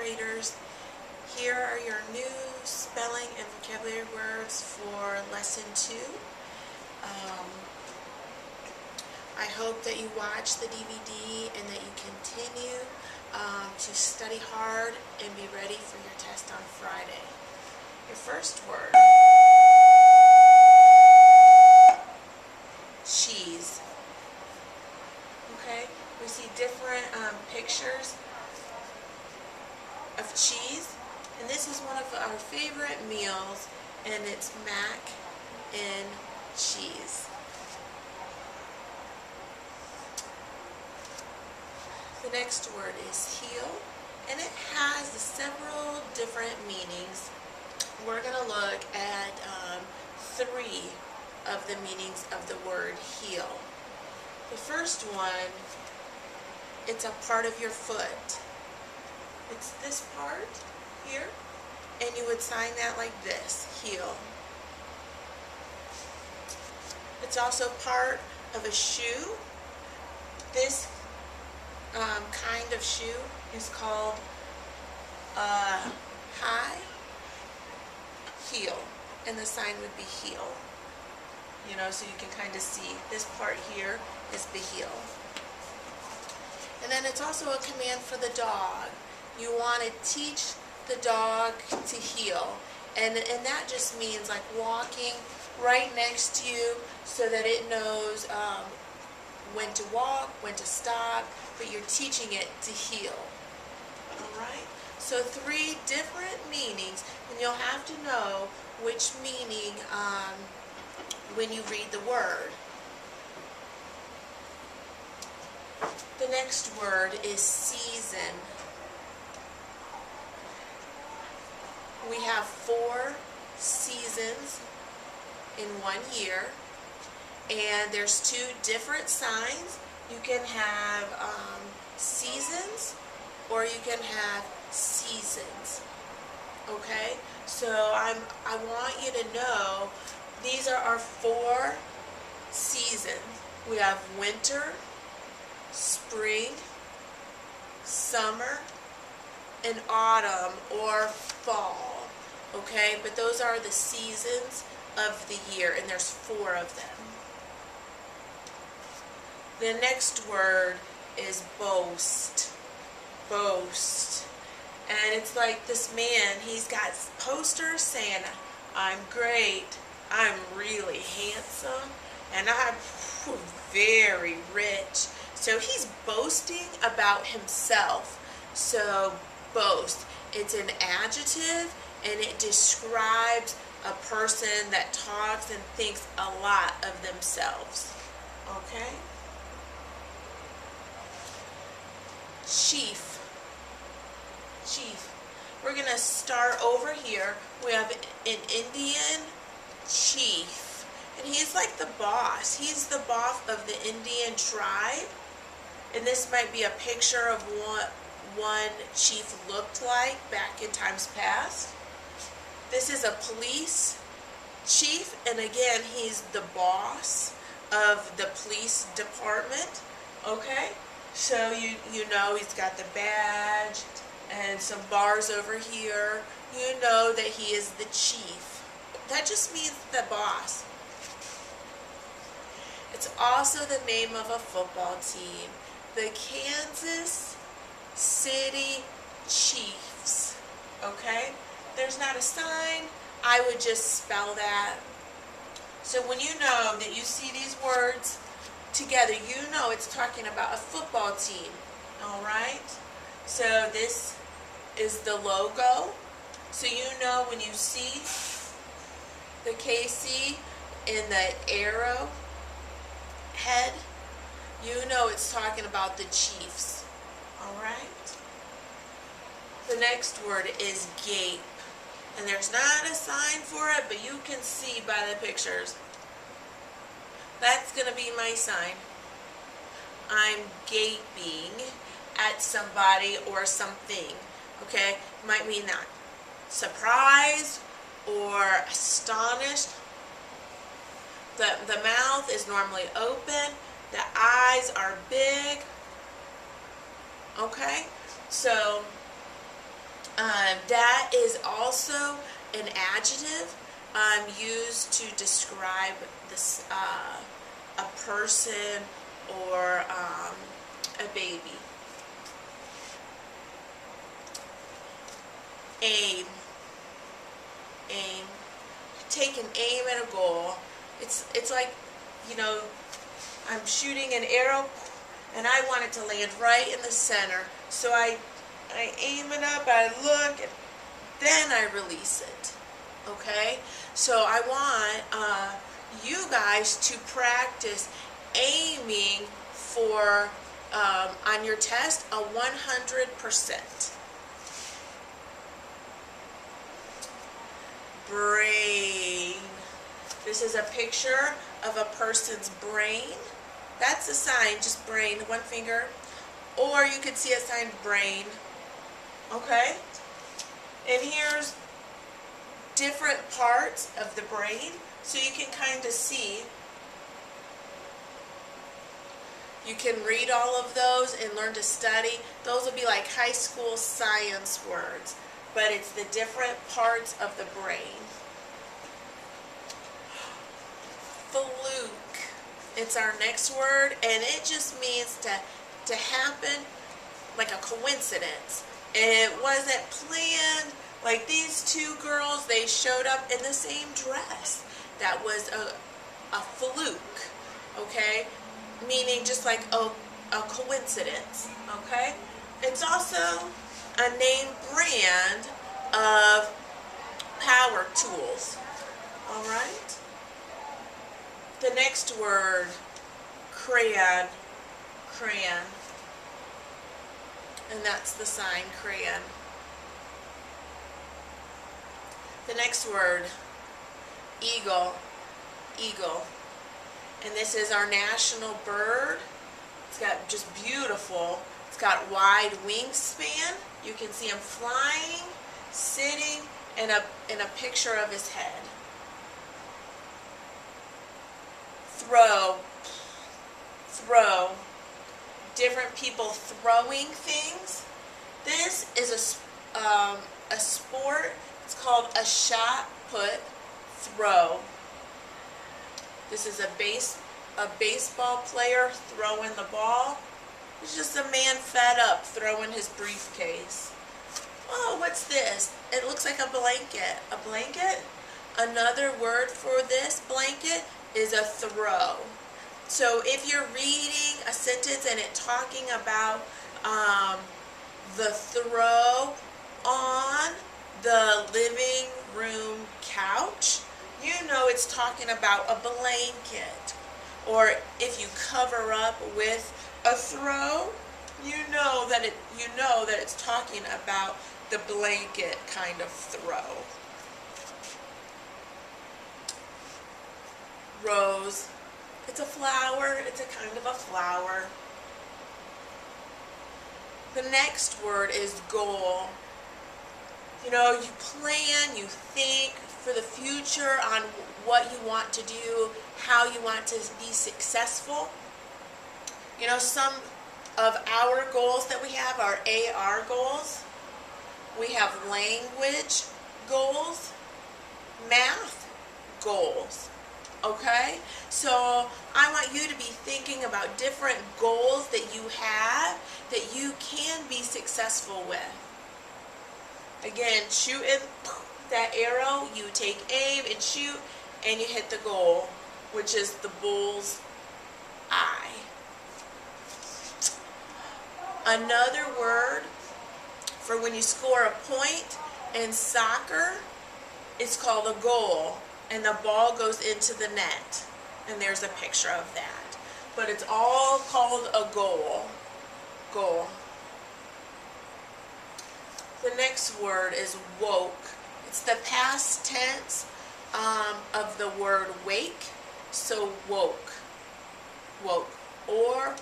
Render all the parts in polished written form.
graders. Here are your new spelling and vocabulary words for lesson 2. I hope that you watch the DVD and that you continue to study hard and be ready for your test on Friday. Your first word, cheese. Okay, we see different pictures of cheese, and this is one of our favorite meals, and it's mac and cheese. The next word is heel, and it has several different meanings. We're going to look at 3 of the meanings of the word heel. The first one, it's a part of your foot. It's this part here, and you would sign that like this, heel. It's also part of a shoe. This kind of shoe is called high heel, and the sign would be heel. You know, so you can kind of see this part here is the heel. And then it's also a command for the dog. You want to teach the dog to heel, and that just means like walking right next to you so that it knows when to walk, when to stop, but you're teaching it to heel. Alright? So 3 different meanings, and you'll have to know which meaning when you read the word. The next word is season. We have 4 seasons in 1 year, and there's 2 different signs. You can have seasons, or you can have seasons. Okay, so I want you to know these are our 4 seasons. We have winter, spring, summer, and autumn or fall. Okay, but those are the seasons of the year, and there's 4 of them. The next word is boast. Boast. And it's like this man, he's got posters saying, I'm great, I'm really handsome, and I'm very rich. So he's boasting about himself. So boast, it's an adjective, and it describes a person that talks and thinks a lot of themselves. Okay? Chief. Chief. We're going to start over here. We have an Indian chief, and he's like the boss. He's the boss of the Indian tribe, and this might be a picture of what one chief looked like back in times past. This is a police chief, and again, he's the boss of the police department. Okay, so you know he's got the badge and some bars over here. You know that he is the chief. That just means the boss. It's also the name of a football team, the Kansas City Chiefs. Okay? There's not a sign. I would just spell that. So when you know that you see these words together, you know it's talking about a football team. Alright? So this is the logo. So you know when you see the KC in the arrow head, you know it's talking about the Chiefs. Alright? The next word is gape. And there's not a sign for it, but you can see by the pictures. That's going to be my sign. I'm gaping at somebody or something. Okay? Might mean that. Surprised or astonished. The mouth is normally open. The eyes are big. Okay? So That is also an adjective used to describe this a person or a baby. Aim. Aim. Take an aim at a goal. It's like, you know, I'm shooting an arrow and I want it to land right in the center. So I aim it up, I look, and then I release it. Okay? So I want you guys to practice aiming for, on your test, a 100%. Brain. This is a picture of a person's brain. That's a sign, just brain, one finger. Or you could see a sign brain. Okay? And here's different parts of the brain, so you can kind of see. You can read all of those and learn to study. Those will be like high school science words, but it's the different parts of the brain. Fluke. It's our next word, and it just means to happen, like a coincidence. It wasn't planned. Like these two girls, they showed up in the same dress. That was a fluke, okay? Meaning just like a coincidence, okay? It's also a name brand of power tools, all right? The next word, crayon, crayon. And that's the sign, crayon. The next word, eagle, eagle. And this is our national bird. It's got just beautiful, it's got wide wingspan. You can see him flying, sitting, and a picture of his head. Throw, throw. Different people throwing things. This is a sport. It's called a shot put throw. This is a baseball player throwing the ball. It's just a man fed up throwing his briefcase. Oh, what's this? It looks like a blanket. A blanket? Another word for this blanket is a throw. So if you're reading a sentence and it's talking about the throw on the living room couch, you know it's talking about a blanket. Or if you cover up with a throw, you know that it's talking about the blanket kind of throw. Rose. It's a flower. It's a kind of a flower. The next word is goal. You know, you plan, you think for the future on what you want to do, how you want to be successful. You know, some of our goals that we have are AR goals. We have language goals, math goals. Okay? So I want you to be thinking about different goals that you have that you can be successful with. Again, shooting that arrow, you take aim and shoot, and you hit the goal, which is the bull's eye. Another word for when you score a point in soccer, it's called a goal, and the ball goes into the net, and there's a picture of that. But it's all called a goal. Goal. The next word is woke. It's the past tense of the word wake. So woke. Woke. Or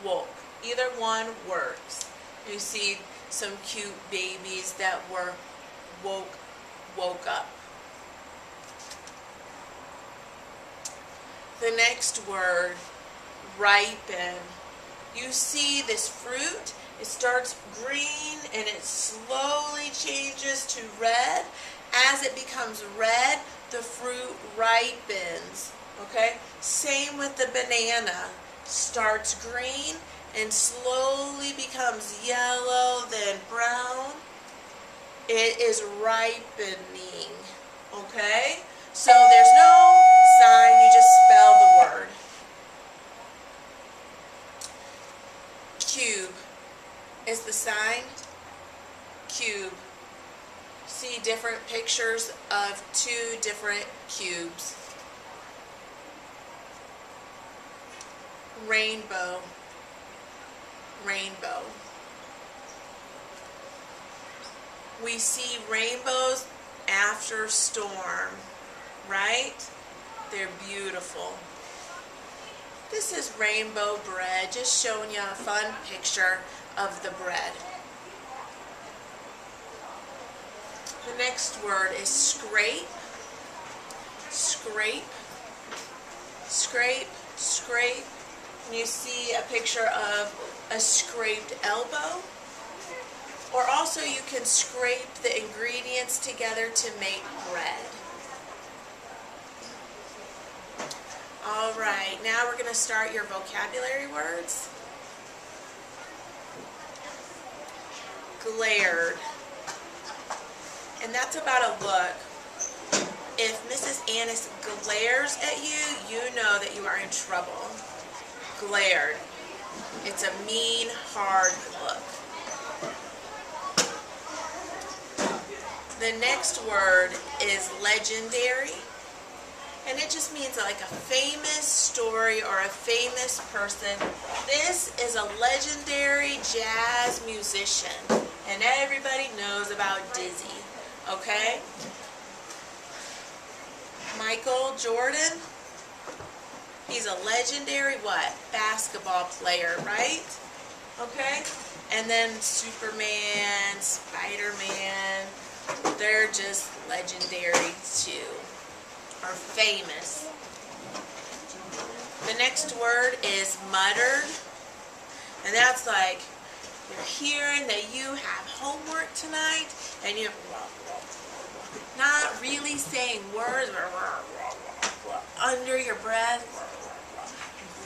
woke. Either one works. You see some cute babies that were woke up. The next word, ripen. You see this fruit It starts green and it slowly changes to red. As it becomes red, the fruit ripens. Okay? Same with the banana. Starts green and slowly becomes yellow, then brown. It is ripening. Okay? So there's no sign, you just spell the word. Cube is the sign. Cube. See different pictures of two different cubes. Rainbow. Rainbow. We see rainbows after storm, right? They're beautiful. This is rainbow bread, just showing you a fun picture of the bread. The next word is scrape. Scrape. Scrape. Scrape. And you see a picture of a scraped elbow. Or also you can scrape the ingredients together to make bread. Alright, now we're going to start your vocabulary words. Glared. And that's about a look. If Mrs. Annis glares at you, you know that you are in trouble. Glared. It's a mean, hard look. The next word is legendary. And it just means like a famous story or a famous person. This is a legendary jazz musician. And everybody knows about Dizzy. Okay? Michael Jordan. He's a legendary what? Basketball player, right? Okay? And then Superman, Spider-Man. They're just legendary too. Or famous. The next word is muttered. And that's like you're hearing that you have homework tonight and you're not really saying words under your breath,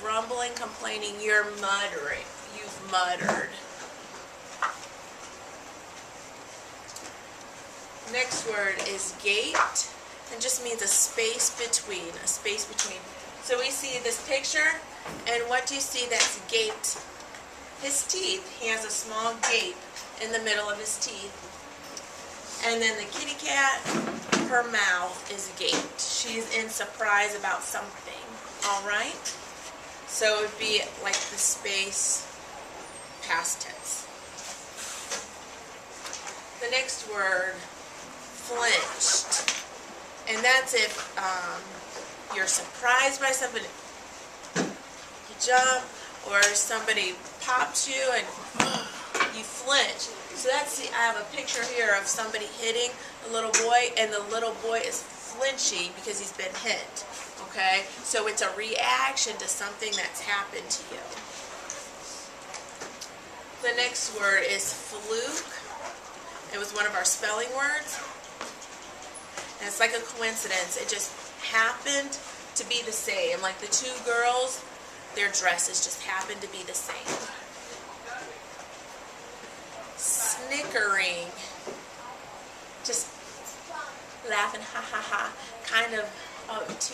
grumbling, complaining, you're muttering. You've muttered. Next word is gaped. And just means a space between, So we see this picture, and what do you see that's gaped? His teeth. He has a small gape in the middle of his teeth. And then the kitty cat, her mouth is gaped. She's in surprise about something. Alright? So it would be like the space past tense. The next word, flinched. And that's if you're surprised by somebody, you jump, or somebody pops you and you flinch. So that's I have a picture here of somebody hitting a little boy, and the little boy is flinching because he's been hit. Okay? So it's a reaction to something that's happened to you. The next word is fluke. It was one of our spelling words. And it's like a coincidence. It just happened to be the same. Like the two girls, their dresses just happened to be the same. Snickering. Just laughing, ha ha ha. Kind of